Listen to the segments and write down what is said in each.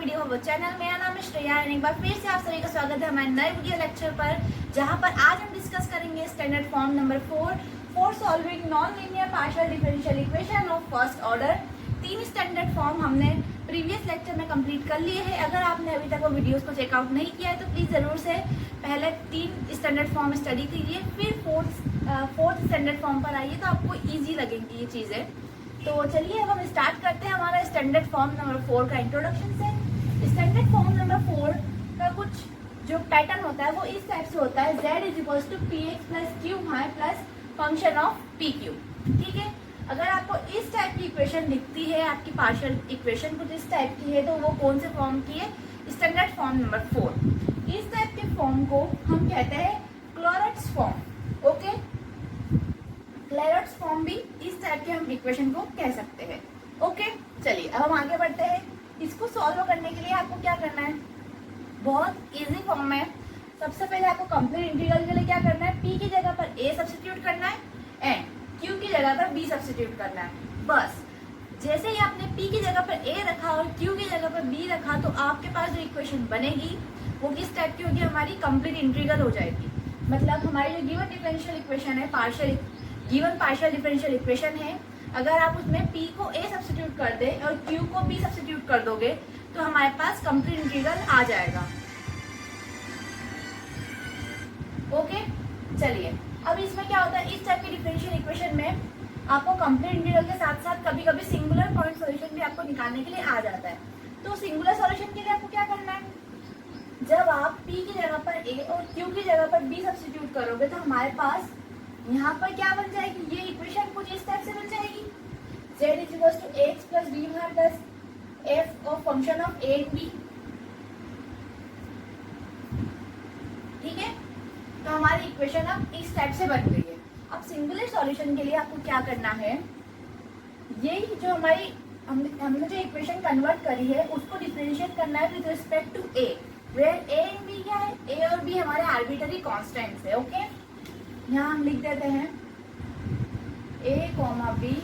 Video हो वो channel. मेरा नाम है श्रेया और एक बार फिर से आप सभी का स्वागत है हमारे नए वीडियो लेक्चर पर, जहां पर आज हम डिस्कस करेंगे standard form number 4 for solving non linear partial differential equation of first order. 3 standard form हमने प्रीवियस लेक्चर में कंप्लीट कर लिए हैं। अगर आपने अभी तक वो वीडियोस को चेकआउट नहीं किया है तो प्लीज़ ज़रूर से पहले 3 स्टैंडर्ड फॉर्म स्टडी कीजिए, फिर फोर्थ स्टैंडर्ड फॉर्म पर आइए तो आपको ईजी लगेंगी ये चीज़ें। तो चलिए अब हम स्टार्ट करते हैं हमारा स्टैंडर्ड फॉर्म नंबर 4 का इंट्रोडक्शन से। स्टैंडर्ड फॉर्म नंबर 4 का कुछ जो पैटर्न होता है वो इस टाइप से होता है, z is to p x plus q y plus function of p q. ठीक है, अगर आपको इस टाइप की इक्वेशन दिखती है, आपकी पार्शियल इक्वेशन कुछ इस टाइप की है, तो वो कौन से फॉर्म की है? Standard form number 4। इस टाइप के फॉर्म को हम कहते हैं क्लोरेट्स फॉर्म। ओके, क्लोरेट्स फॉर्म भी इस टाइप के हम इक्वेशन को कह सकते हैं। ओके, चलिए अब हम आगे बढ़ते हैं। इसको सॉल्व करने के लिए आपको क्या करना है? बहुत इजी फॉर्म है। सबसे पहले आपको कंप्लीट इंटीग्रल के लिए क्या करना है? p की जगह पर a सब्स्टिट्यूट करना है एंड q की जगह पर b सब्स्टिट्यूट करना है। बस जैसे ही आपने p की जगह पर a रखा और q की जगह पर b रखा तो आपके पास जो इक्वेशन बनेगी वो किस टाइप की होगी? हमारी कंप्लीट इंटीग्रल हो जाएगी। मतलब हमारी जो गिवन डिफरेंशियल इक्वेशन है, गिवन पार्शियल डिफरेंशियल इक्वेशन है, अगर आप उसमें p को a सब्स्टिट्यूट कर दे और q को b सब्स्टिट्यूट कर दोगे तो हमारे पास कंप्लीट इंटीग्रल आ जाएगा। ओके, चलिए अब इसमें क्या होता है? इस टाइप की डिफरेंशियल इक्वेशन में आपको कंप्लीट इंटीग्रल के साथ साथ कभी कभी सिंगुलर पॉइंट सॉल्यूशन भी आपको निकालने के लिए आ जाता है। तो सिंगुलर सॉल्यूशन के लिए आपको क्या करना है? जब आप p की जगह पर a और q की जगह पर b सब्स्टिट्यूट करोगे तो हमारे पास यहाँ पर क्या बन जाएगी? ये इक्वेशन कुछ इस टाइप से बन जाएगी, z is equal to ax plus b y plus f of function of a and b। ठीक है, तो हमारी इक्वेशन अब इस टाइप से बन गई है। अब सिंगुलर सॉल्यूशन के लिए आपको क्या करना है? यही जो हमारी हमने जो इक्वेशन कन्वर्ट करी है उसको डिफरेंशिएट करना है with respect to a, where a and b क्या है? a और b हमारे आर्बिट्ररी कांस्टेंट्स है। ओके, यहाँ हम लिख देते हैं a, b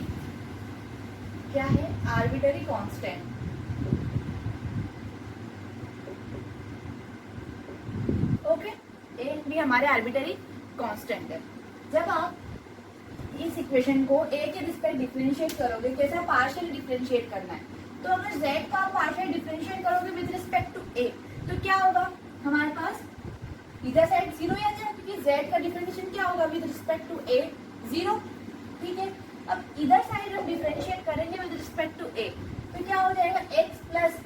क्या है? Arbitrary constant. Okay, a and b हमारे आर्बिट्ररी कांस्टेंट है। जब आप इस इक्वेशन को a के रिस्पेक्ट डिफरेंशिएट करोगे, कैसे पार्शियल डिफरेंशिएट करना है, तो अगर z का आप पार्शियल डिफरेंशिएट करोगे विद रिस्पेक्ट टू a तो क्या होगा? हमारे पास इधर साइड 0 आ जाएगा क्योंकि z का डिफरेंशिएशन क्या होगा? With respect to a 0। ठीक है, अब इधर साइड हम डिफरेंशिएट करेंगे विद रिस्पेक्ट टू a तो क्या हो जाएगा? x प्लस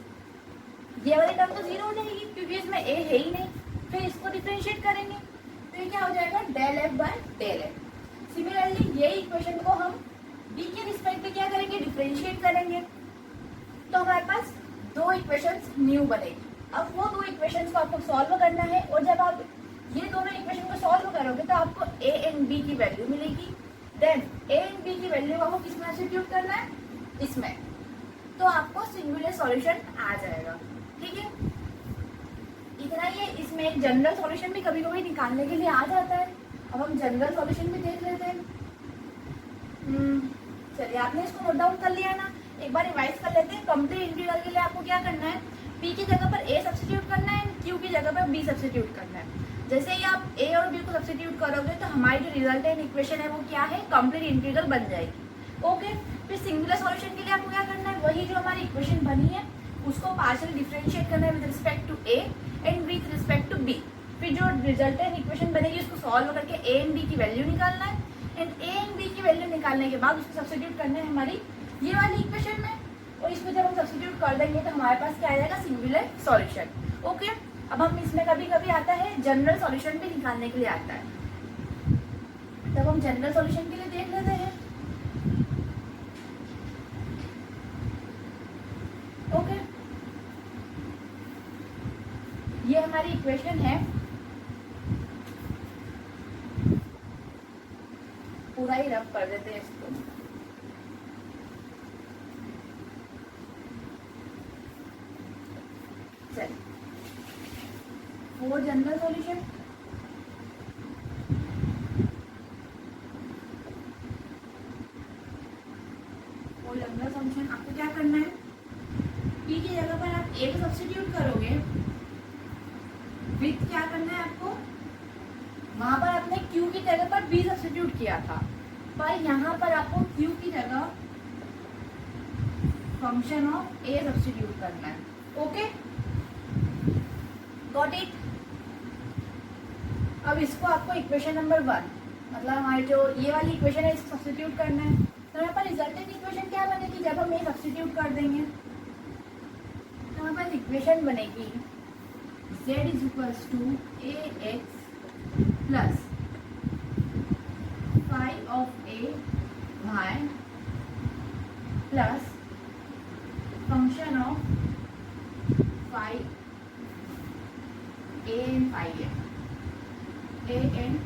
ये वाली टर्म तो 0 हो जाएगी क्योंकि इसमें a है ही नहीं। फिर इसको डिफरेंशिएट करेंगे तो ये क्या हो जाएगा? Del f by del f। Similarly ये इक्वेशन को हम b के रिस्पेक्ट में क्या करेंगे? डिफरेंशिएट करेंगे तो हमारे पास 2 इक्वेशंस न्यू बनेगी। अब वो 2 इक्वेशंस को आपको सॉल्व करना है और जब आप ये दोनों इक्वेशन को सॉल्व करोगे तो आपको a एंड b की वैल्यू मिलेगी। देन a एंड b की वैल्यू आपको किसमें सब्स्टिट्यूट करना है? इसमें, तो आपको सिंगुलर सॉल्यूशन आ जाएगा। ठीक है, इतना ही है। इसमें एक जनरल सॉल्यूशन भी कभी कभी निकालने के लिए आ जाता है। अब हम जनरल सॉल्यूशन भी देख लेते हैं। चलिए, आपने इसको नोट डाउन कर लिया ना? एक बार रिवाइज कर लेते हैं। कंप्लीट इंटीग्रल के लिए आपको क्या करना है? p की जगह पर a सब्स्टिट्यूट करना है, q की जगह पर b सब्स्टिट्यूट करना है। जैसे ही आप a और b को सब्स्टिट्यूट करोगे तो हमारी जो रिजल्टेंट इक्वेशन है वो क्या है? कंप्लीट इंटीग्रल बन जाएगी। ओके, फिर सिंगुलर सॉल्यूशन के लिए आपको क्या करना है? वही जो हमारी इक्वेशन बनी है उसको पार्शियल डिफरेंशिएट करना है with respect to a and with respect to b। फिर जो रिजल्टेंट इक्वेशन बनेगी उसको सॉल्व करके a एंड b की वैल्यू निकालना है एंड a एंड b की वैल्यू निकालने के बाद उसको सब्स्टिट्यूट करना है हमारी ये वाली इक्वेशन में, और इसमें जब हम सब्स्टिट्यूट कर देंगे तो हमारे पास क्या आ जाएगा? Singular solution. ओके, अब हम इसमें कभी कभी आता है जनरल सॉल्यूशन भी निकालने के लिए आता है, तब हम जनरल सॉल्यूशन के लिए देख लेते हैं। ओके, ये हमारी इक्वेशन है, पूरा ही रब कर देते हैं इसको। चलिए, फोर जनरल सॉल्यूशन। वो जनरल सॉल्यूशन आपको क्या करना है? p की जगह पर आप a को सब्स्टिट्यूट करोगे विथ क्या करना है आपको, वहां पर आपने q की जगह पर b सब्स्टिट्यूट किया था, पर यहाँ पर आपको q की जगह फंक्शन ऑफ a सब्स्टिट्यूट करना है. Okay, got it. अब इसको आपको इक्वेशन नंबर 1 मतलब हमारी जो ये वाली इक्वेशन है इसको सब्स्टिट्यूट करना है. तो यहाँ पर रिजल्टेंट इक्वेशन क्या बनेगी, जब हम ये सब्स्टिट्यूट कर देंगे तो यहाँ पर इक्वेशन बनेगी z is equals to ax plus 5 of a y plus function of 5 a and 5a a and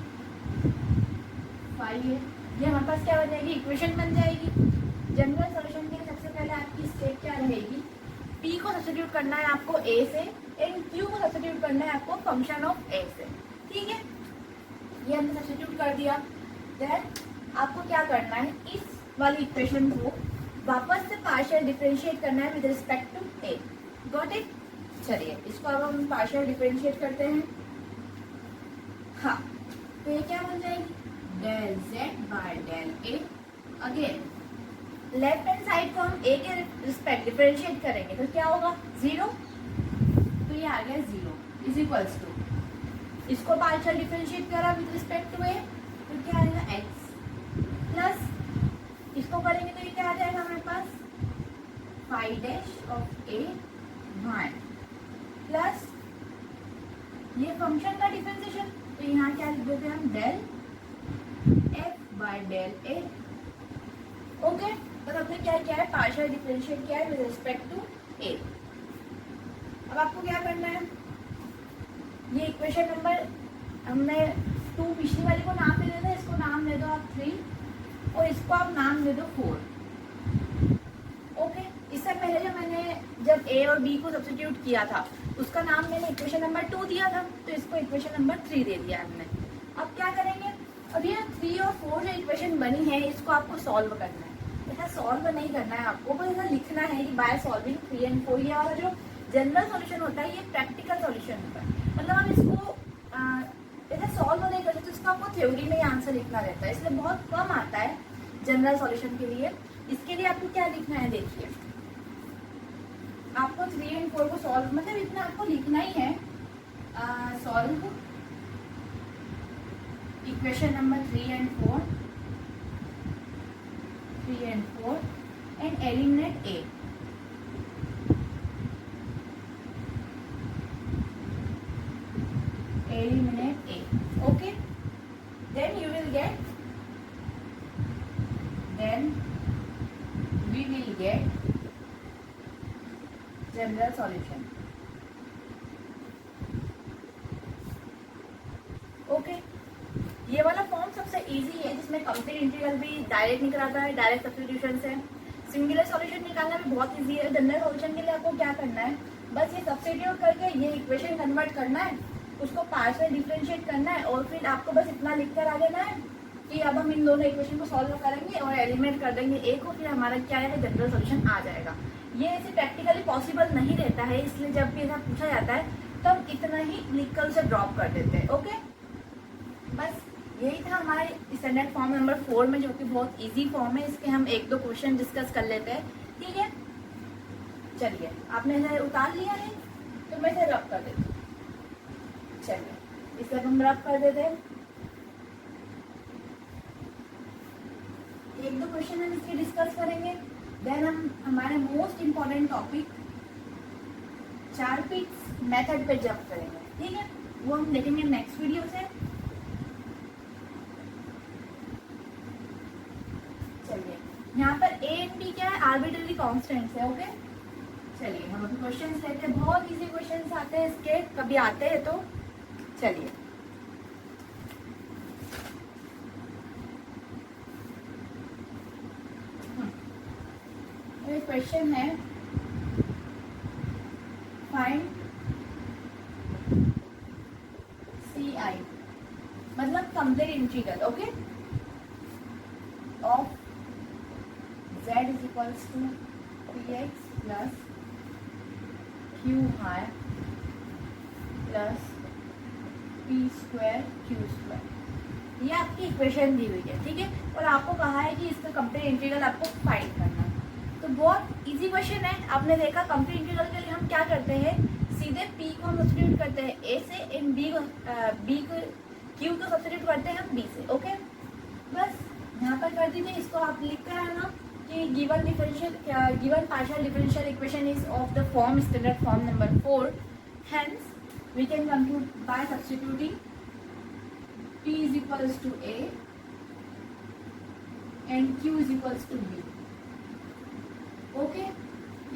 5a. ये हमारे पास क्या बन जाएगी, इक्वेशन बन जाएगी. जनरल सॉल्यूशन के लिए सबसे पहले आपकी स्टेप क्या रहेगी, p को सब्स्टिट्यूट करना है आपको a से एंड q को सब्स्टिट्यूट करना है आपको फंक्शन ऑफ a से. ठीक है, ये हमने सब्स्टिट्यूट कर दिया. देन आपको क्या करना है, इस वाली इक्वेशन को वापस से पार्शियल डिफरेंशिएट करना है with respect to a. Got it. चलिए इसको अब हम पार्शियल डिफरेंशिएट करते हैं. हाँ, तो ये क्या बन जाएगी, del z by del a. Again left hand side को हम a के रिस्पेक्ट डिफरेंशिएट करेंगे तो क्या होगा, 0. तो ये आ गया 0 इज इक्वल्स टू, इसको पार्शियल डिफरेंशिएट करा विद रिस्पेक्ट टू a तो क्या आएगा x प्लस इसको करेंगे तो ये क्या आ जाएगा हमारे पास 5 dash of a y plus ये फंक्शन का डिफरेंशिएशन तो यहाँ क्या लिख देते हैं हम, del f by del a. Okay, तो हमने क्या किया है, पार्शियल डिफरेंशिएट किया है विद रिस्पेक्ट टू a. अब आपको क्या करना है, ये इक्वेशन नंबर हमने 2 पिछली वाली को नाम दे देते हैं, इसको नाम दे दो आप 3 और इसको आप नाम दे दो 4. ओके, इससे पहले जब a और b को सब्स्टिट्यूट किया था उसका नाम मैंने इक्वेशन नंबर 2 दिया था, तो इसको इक्वेशन नंबर 3 दे दिया हमने. अब क्या करेंगे, अब ये 3 और 4 जो इक्वेशन बनी है इसको आपको सॉल्व करना है. ऐसा सॉल्व नहीं करना है आपको, बस ऐसा लिखना है कि बाय सॉल्विंग 3 एंड 4. ये वाला जो जनरल सॉल्यूशन होता है ये प्रैक्टिकल सॉल्यूशन होता है, मतलब हम इसको ऐसा सॉल्व नहीं कर सकते, इसको आपको थ्योरी में ही आंसर लिखना रहता है, इसलिए बहुत कम आता है जनरल सॉल्यूशन के लिए. इसके लिए आपको क्या लिखना है, देखिए आपको 3 एंड 4 को सॉल्व मतलब इतना आपको लिखना ही है, solve equation number 3 and 4 and eliminate a. Eliminate a. Okay, then we will get general solution. Okay, ये वाला फॉर्म सबसे इजी है जिसमें कंप्लीट इंटीग्रल भी डायरेक्ट निकलाता है, डायरेक्ट सब्स्टिट्यूशन से. सिंगुलर सॉल्यूशन निकालना भी बहुत इजी है. जनरल सॉल्यूशन के लिए आपको क्या करना है, बस ये सब्स्टिट्यूट करके ये इक्वेशन कन्वर्ट करना है, उसको पार्शियल डिफरेंशिएट करना है और फिर आपको बस इतना लिख कर आ जाना है कि अब हम इन दोनों इक्वेशन को सॉल्व करेंगे और एलिमिनेट कर देंगे a को, फिर हमारा क्या है, जनरल सॉल्यूशन आ जाएगा. ये ऐसे प्रैक्टिकली पॉसिबल नहीं रहता है, इसलिए जब भी ऐसा पूछा जाता है तो हम इतना ही लिखकर उसे ड्रॉप कर देते हैं. ओके, बस यही था हमारे स्टैंडर्ड फॉर्म नंबर 4 में, जो कि बहुत इजी फॉर्म है. इसके हम 1-2 क्वेश्चन डिस्कस कर लेते हैं. ठीक है, चलिए आपने इसे उतार लिया है तो मैं इसे रब कर देती हूँ. चलिए इसे हम रब कर देते हैं. 1-2 क्वेश्चन हम इसके डिस्कस करेंगे. देन हम हमारे most important topic Charpit's method पे जंप करेंगे. ठीक है, वो हम देखेंगे नेक्स्ट वीडियो से. चलिए यहाँ पर a एंड b क्या है, आर्बिट्ररी कॉन्स्टेंट्स है. ओके, चलिए हम अभी क्वेश्चंस लेते हैं. बहुत इजी क्वेश्चंस आते हैं इसके, कभी आते हैं तो. चलिए क्वेश्चन है, फाइंड CI मतलब complete integral. Okay, of z is equals to 3x plus q y plus p square q square, ये आपकी इक्वेशन दी हुई है, ठीक है। और आपको कहा है कि इसका कंप्लीट इंटीग्रल आपको फाइंड करना है। तो बहुत इजी क्वेश्चन है। आपने देखा कंप्लीट इंटीग्रल के लिए हम क्या करते हैं, सीधे p को हम सब्स्टिट्यूट करते हैं a से, इन b को q को सब्स्टिट्यूट करते हैं हम b से। ओके, बस यहाँ पर कर दीजिए। इसको आप लिख कर है ना कि given partial differential equation is of the form standard form number 4, hence we can conclude by substituting p is equals to a and q is equals to b। Okay,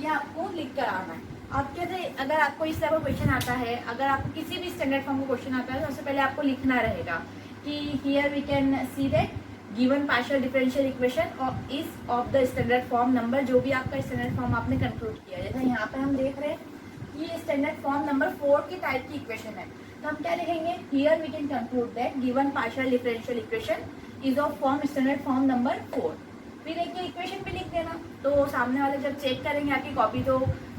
ये आपको लिख कर आना है। आप कहते हैं अगर आपको इस तरह का क्वेश्चन आता है, अगर आपको किसी भी स्टैंडर्ड फॉर्म का क्वेश्चन आता है तो सबसे पहले आपको लिखना रहेगा कि here we can see that given partial differential equation is of the standard form number, जो भी आपका स्टैंडर्ड फॉर्म आपने कंक्लूड किया। जैसे यहाँ पे हम देख रहे हैं ये स्टैंडर्ड फॉर्म नंबर 4 की टाइप की इक्वेशन है, तो हम क्या लिखेंगे, here we can conclude that given partial differential equation is of form standard form number 4। फिर एक इक्वेशन भी लिख देना, तो सामने वाले जब चेक करेंगे आपकी कॉपी तो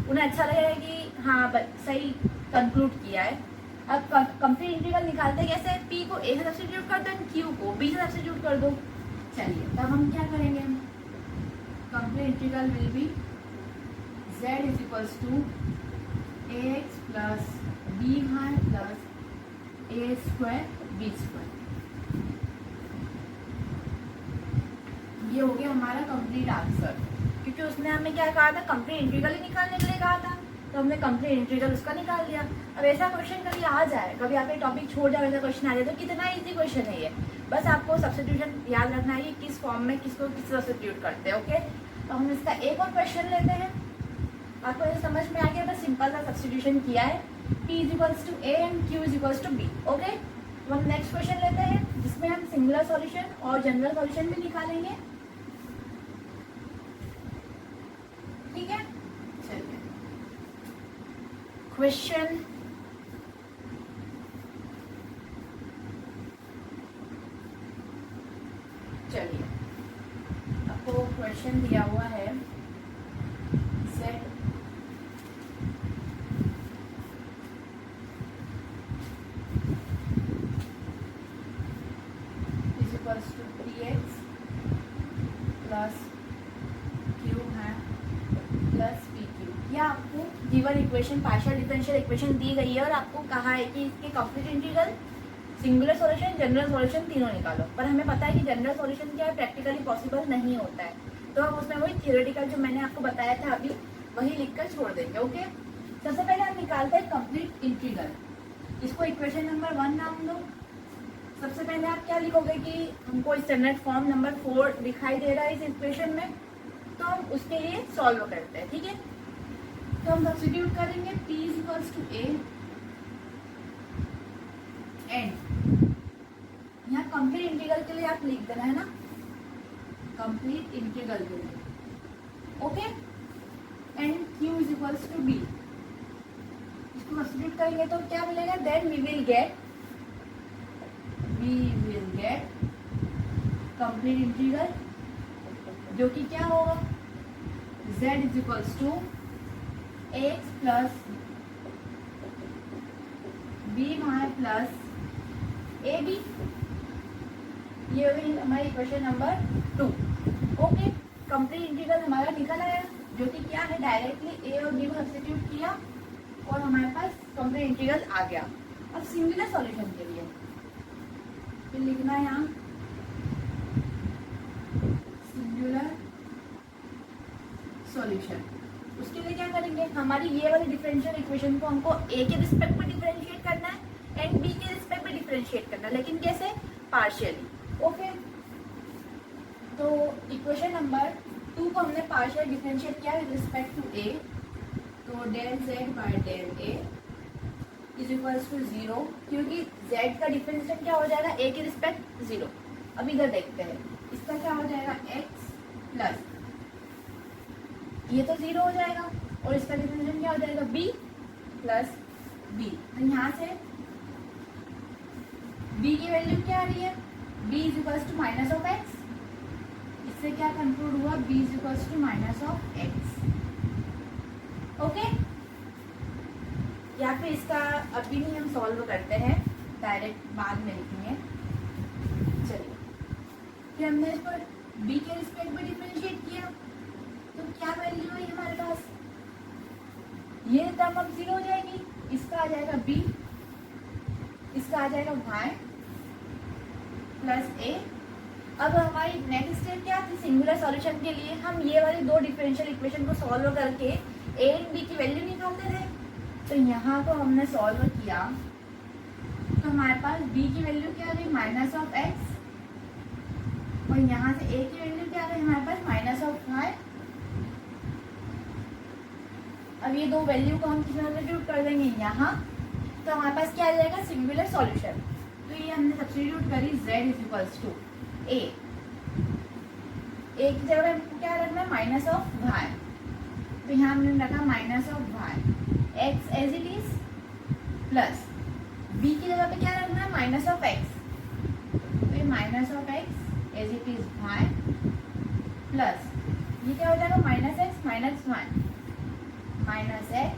उन्हें अच्छा लगेगा कि हाँ सही कंक्लूड किया है। अब कंप्लीट इंटीग्रल निकालते कैसे, p को a से सब्स्टिट्यूट कर दो, q को b से सब्स्टिट्यूट कर दो। चलिए तब हम क्या करेंगे, complete integral will be z is equals to ax plus b y plus a square b square. ये हो गया हमारा कंप्लीट आंसर, क्योंकि उसने हमें क्या कहा था, कंप्लीट इंटीग्रल ही निकालने के लिए कहा था, तो हमने कंप्लीट इंटीग्रल उसका निकाल दिया। अब ऐसा क्वेश्चन कभी आ जाए, कभी आप एक टॉपिक छोड़ जाओ, ऐसा क्वेश्चन आ जाए तो कितना इजी क्वेश्चन है ये। बस आपको सब्स्टिट्यूशन याद रखना है कि किस फॉर्म में किसको किस सब्स्टिट्यूट करते हैं। ओके, तो हम इसका एक और क्वेश्चन लेते हैं। आपको ये समझ में आ गया, बस सिंपल सा सब्स्टिट्यूशन किया है, p is equals to a and q is equals to b। Okay, तो हम नेक्स्ट क्वेश्चन लेते हैं जिसमें हम सिंगुलर सॉल्यूशन और जनरल सॉल्यूशन भी निकालेंगे, ठीक है। चलिए क्वेश्चन आपको क्वेश्चन दिया हुआ है, z is equals to px plus q है प्लस pq। यह आपको given equation partial differential equation दी गई है और आपको कहा है कि इसके complete integral, singular solution, general solution तीनों निकालो। पर हमें पता है कि जनरल सॉल्यूशन क्या है, प्रैक्टिकली पॉसिबल नहीं होता है, तो हम उसमें वही थियोरेटिकल जो मैंने आपको बताया था अभी वही लिखकर छोड़ देंगे। ओके, सबसे पहले हम निकालते हैं कंप्लीट इंटीग्रल। इसको इक्वेशन नंबर 1 नाम दो। सबसे पहले आप क्या लिखोगे कि हमको स्टैंडर्ड फॉर्म नंबर 4 दिखाई दे रहा है इस इक्वेशन में, तो हम उसके लिए सॉल्व करते हैं, ठीक है। तो हम सब्स्टिट्यूट करेंगे p is equals to a and यहाँ कंप्लीट इंटीग्रल के लिए आप लिख देना है ना, कंप्लीट इंटीग्रल के लिए। Okay, and q is equals to b। इसको सब्स्टिट्यूट करेंगे तो क्या मिलेगा, then we will get complete integral, जो कि क्या होगा, z is equals to x plus b y plus a b. ये होगी हमारी question number 2। Okay, complete integral हमारा निकल आया, जो कि क्या है, डायरेक्टली ए और बी को सब्स्टिट्यूट किया और हमारे पास कंप्लीट इंटीग्रल आ गया। अब सिंगुलर सॉल्यूशन के लिए फिर लिखना है यहाँ सिंगुलर सॉल्यूशन। उसके लिए क्या करेंगे, हमारी ये वाली डिफरेंशियल इक्वेशन को हमको ए के रिस्पेक्ट में डिफरेंशिएट करना है एंड बी के रिस्पेक्ट में डिफरेंशिएट करना है, लेकिन कैसे, पार्शियली। ओके, तो इक्वेशन नंबर 2 को हमने पार्शियल डिफरेंशिएट किया विद रिस्पेक्ट टू ए, तो del z by del a is equals to 0, क्योंकि z का डिफरेंशिएट क्या हो जाएगा, a के रिस्पेक्ट 0। अब इधर देखते हैं, इसका क्या हो जाएगा, x प्लस ये तो 0 हो जाएगा और इसका डिफरेंशिएट क्या हो जाएगा, b प्लस b। तो यहाँ से b की वैल्यू क्या आ रही है, b is equals to minus of x। इससे क्या कंक्लूड हुआ, b is equals to minus of x। Okay, या फिर इसका अभी नहीं हम सॉल्व करते हैं, डायरेक्ट बाद में लिखेंगे। चलिए, फिर हमने इस पर b के रिस्पेक्ट में डिफरेंशिएट किया, तो क्या वैल्यू है हमारे पास, ये टर्म अब 0 हो जाएगी, इसका आ जाएगा b, इसका आ जाएगा y प्लस a। अब हमारी नेक्स्ट स्टेप क्या थी, सिंगुलर सॉल्यूशन के लिए हम ये वाली दो डिफरेंशियल इक्वेशन को सॉल्व करके a एंड b की वैल्यू निकालते थे। तो यहाँ को हमने सॉल्व किया तो हमारे पास b की वैल्यू क्या आ गई, माइनस ऑफ x, और यहाँ से a की वैल्यू क्या आ गई हमारे पास, माइनस ऑफ y। अब ये दो वैल्यू को हम किस में सब्स्टिट्यूट कर देंगे यहाँ, तो हमारे पास क्या आ जाएगा, सिंगुलर सॉल्यूशन। तो ये हमने सब्स्टिट्यूट करी z is equals to a की जगह हमको क्या रखना है, माइनस ऑफ y, तो यहाँ हमने रखा minus of y, x as it is, plus b की जगह पे क्या रखना है, माइनस ऑफ x, तो ये minus of x as it is y, plus ये क्या हो जाएगा, minus x minus y, minus x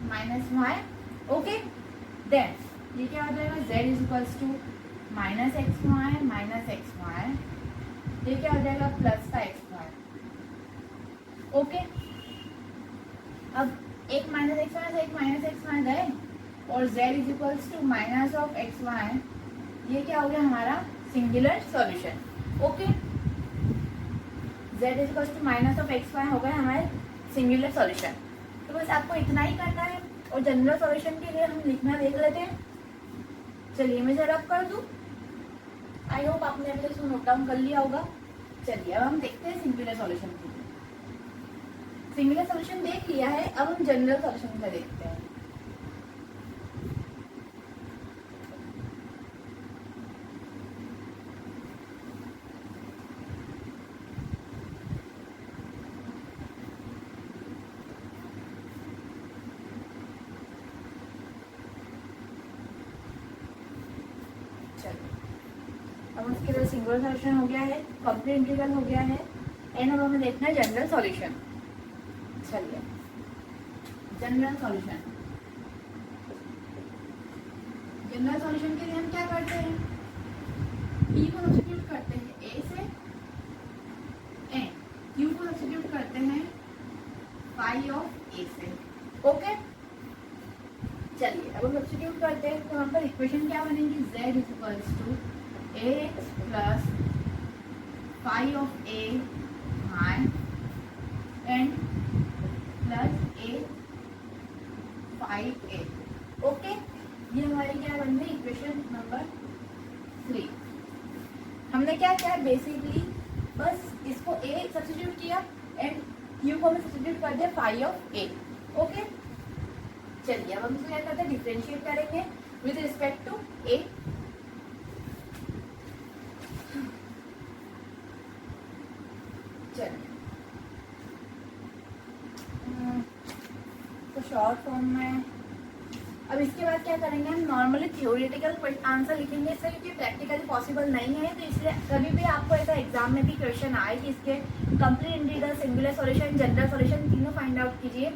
minus y। Okay, then ये क्या हो जाएगा, z is equals to minus x y minus x y, ये क्या हो जाएगा, प्लस का एक्स वाई। ओके, अब एक माइनस एक्स वाई से एक माइनस एक्स वाई गए, और z is equals to minus of x y, ये क्या हो गया हमारा singular solution. Okay, z is equals to minus of x y हो गया हमारे सिंगुलर सॉल्यूशन। तो बस आपको इतना ही करना है, और जनरल सॉल्यूशन के लिए हम लिखना देख लेते हैं। चलिए मैं जरा कर दूं, आई होप आपने अभी इसको नोट डाउन कर लिया होगा। चलिए अब हम देखते हैं सिंगुलर सॉल्यूशन के लिए। सिंगुलर सॉल्यूशन देख लिया है, अब हम जनरल सॉल्यूशन का देखते हैं। अब उसके बाद सिंगुलर सॉल्यूशन हो गया है, कंप्लीट इंटीग्रल हो गया है, एंड अब हमें देखना है जनरल सॉल्यूशन। चलिए जनरल सॉल्यूशन, जनरल सॉल्यूशन के लिए हम क्या करते हैं, b को सब्स्टिट्यूट करते हैं a से, एंड q को सब्स्टिट्यूट करते हैं फाई ऑफ a से। ओके, चलिए अब हम सब्स्टिट्यूट करते हैं, तो हम पर इक्वेशन क्या बनेगी, z is equals to ax plus phi of a y and plus a phi a। ओके, ये हमारी क्या बन गई इक्वेशन नंबर 3। हमने क्या किया, बेसिकली बस इसको a सब्स्टिट्यूट किया एंड q को हमें सब्स्टिट्यूट कर दिया फाई ऑफ a। ओके, चलिए अब हम इसको क्या करते हैं, डिफरेंशिएट करेंगे विद रिस्पेक्ट टू a। तो शॉर्ट फॉर्म में अब इसके बाद क्या करेंगे, हम नॉर्मली थियोरेटिकल आंसर लिखेंगे इससे, क्योंकि प्रैक्टिकली पॉसिबल नहीं है। तो इसलिए कभी भी आपको ऐसा एग्जाम में भी क्वेश्चन आए कि इसके complete integral, singular solution, general solution तीनों फाइंड आउट कीजिए।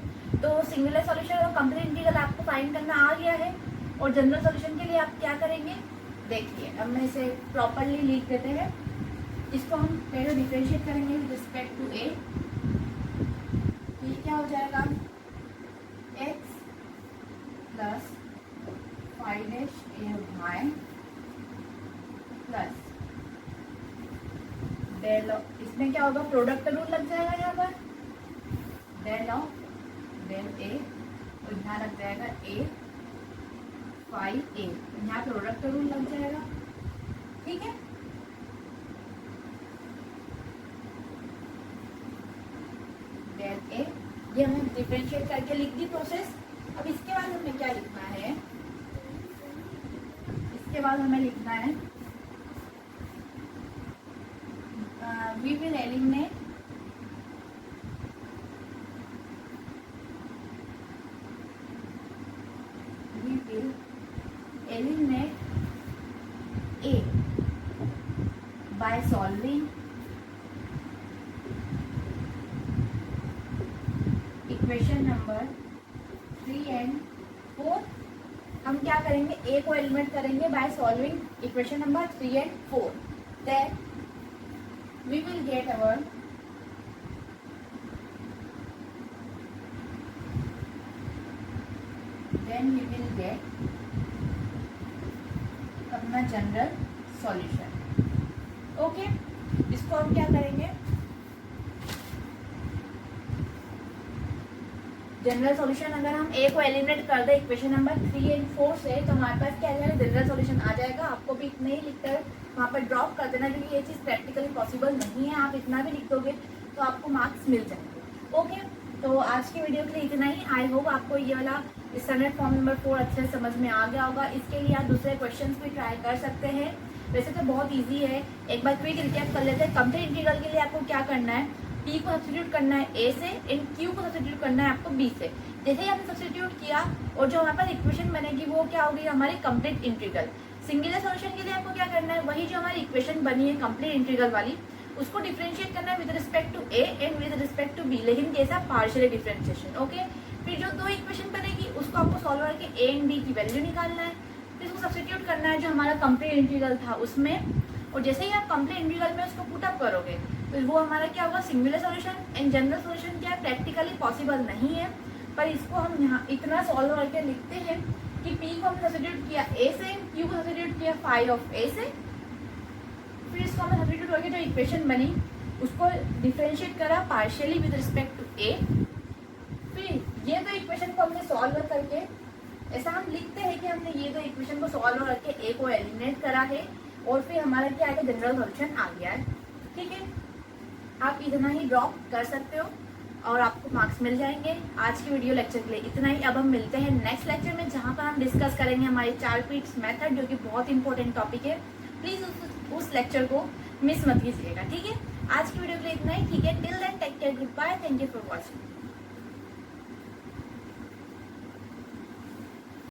तो सिंगुलर सॉल्यूशन और कंप्लीट इंटीग्रल आपको फाइंड करना आ गया है, और जनरल सॉल्यूशन के लिए आप क्या करेंगे, देखिए अब मैं इसे प्रॉपरली लिख देते हैं। इसको हम पहले डिफरेंशिएट करेंगे विद रिस्पेक्ट टू a। ये क्या हो जाएगा, x plus phi dash a y plus del of, इसमें क्या होगा, प्रोडक्ट का रूल लग जाएगा यहाँ पर, डेल ऑफ डेल a, और यहाँ लग जाएगा a फाई a, यहाँ प्रोडक्ट का रूल लग जाएगा। ठीक है, डेल a, ये हमें डिफरेंशिएट करके लिख दी प्रोसेस। अब इसके बाद हमें क्या लिखना है, इसके बाद हमें लिखना है we will eliminate a by solving equation number 3 and 4, हम क्या करेंगे, ए को एलिमिनेट करेंगे by solving equation number 3 and 4. Then we will get our अपना जनरल सॉल्यूशन. ओके, इसको हम क्या करेंगे, जनरल सॉल्यूशन अगर हम ए को एलिमिनेट कर दे इक्वेशन नंबर 3 and 4 से, तो हमारे पास क्या आ जाएगा, जनरल सॉल्यूशन आ जाएगा. आपको भी इतना ही लिखकर वहाँ पर ड्रॉप कर देना, क्योंकि ये चीज़ प्रैक्टिकली पॉसिबल नहीं है. आप इतना भी लिख दोगे तो आपको मार्क्स मिल जाएंगे. ओके, तो आज की वीडियो के लिए इतना ही. आई होप आपको ये वाला स्टैंडर्ड फॉर्म नंबर 4 अच्छे से समझ में आ गया होगा. इसके लिए आप दूसरे क्वेश्चंस भी ट्राई कर सकते हैं. वैसे तो बहुत इजी है. एक बार क्विक रिकैप कर लेते हैं. कंप्लीट इंटीग्रल के लिए आपको क्या करना है, p को सब्स्टिट्यूट करना है a से एंड q को सब्स्टिट्यूट करना है आपको b से. जैसे ही आपने सब्स्टिट्यूट किया और जो हमारे पास इक्वेशन बनेगी वो क्या होगी, हमारी कंप्लीट इंटीग्रल. सिंगुलर सॉल्यूशन के लिए आपको क्या करना है, वही जो हमारी इक्वेशन बनी है कंप्लीट इंटीग्रल वाली, उसको डिफरेंशिएट करना है with respect to a and with respect to b, लेकिन कैसा, पार्शियल डिफरेंशिएशन. ओके, फिर जो दो इक्वेशन बनेगी उसको आपको सॉल्व करके a एंड b की वैल्यू निकालना है. फिर उसको सब्स्टिट्यूट करना है जो हमारा कंप्लीट इंटीग्रल था उसमें, और जैसे ही आप कंप्लीट इंटीग्रल में उसको पुट अप करोगे तो वो हमारा क्या होगा, singular solution. And general solution क्या है, प्रैक्टिकली पॉसिबल नहीं है, पर इसको हम यहाँ इतना सॉल्व करके लिखते हैं कि p को हमने सब्स्टिट्यूट किया a से, q को सब्स्टिट्यूट किया फाई ऑफ a से. फिर इसको हमने सब्स्टिट्यूट करके जो इक्वेशन बनी उसको डिफरेंशिएट करा partially with respect to a. फिर ये दो इक्वेशन को हमने सॉल्व करके, ऐसा हम लिखते हैं कि हमने ये दो इक्वेशन को सॉल्व करके a को एलिमिनेट करा है, और फिर हमारा क्या आएगा, जनरल सॉल्यूशन आ गया है. ठीक है, आप इतना ही ड्रॉप कर सकते हो और आपको मार्क्स मिल जाएंगे. आज की वीडियो लेक्चर के लिए इतना ही. अब हम मिलते हैं नेक्स्ट लेक्चर में, जहाँ पर हम डिस्कस करेंगे हमारी 4 पीट्स मेथड, जो कि बहुत इंपॉर्टेंट टॉपिक है. प्लीज़ उस लेक्चर को मिस मत कीजिएगा. ठीक है, आज की वीडियो के लिए इतना ही. ठीक है, till then take care, good bye, thank you for watching.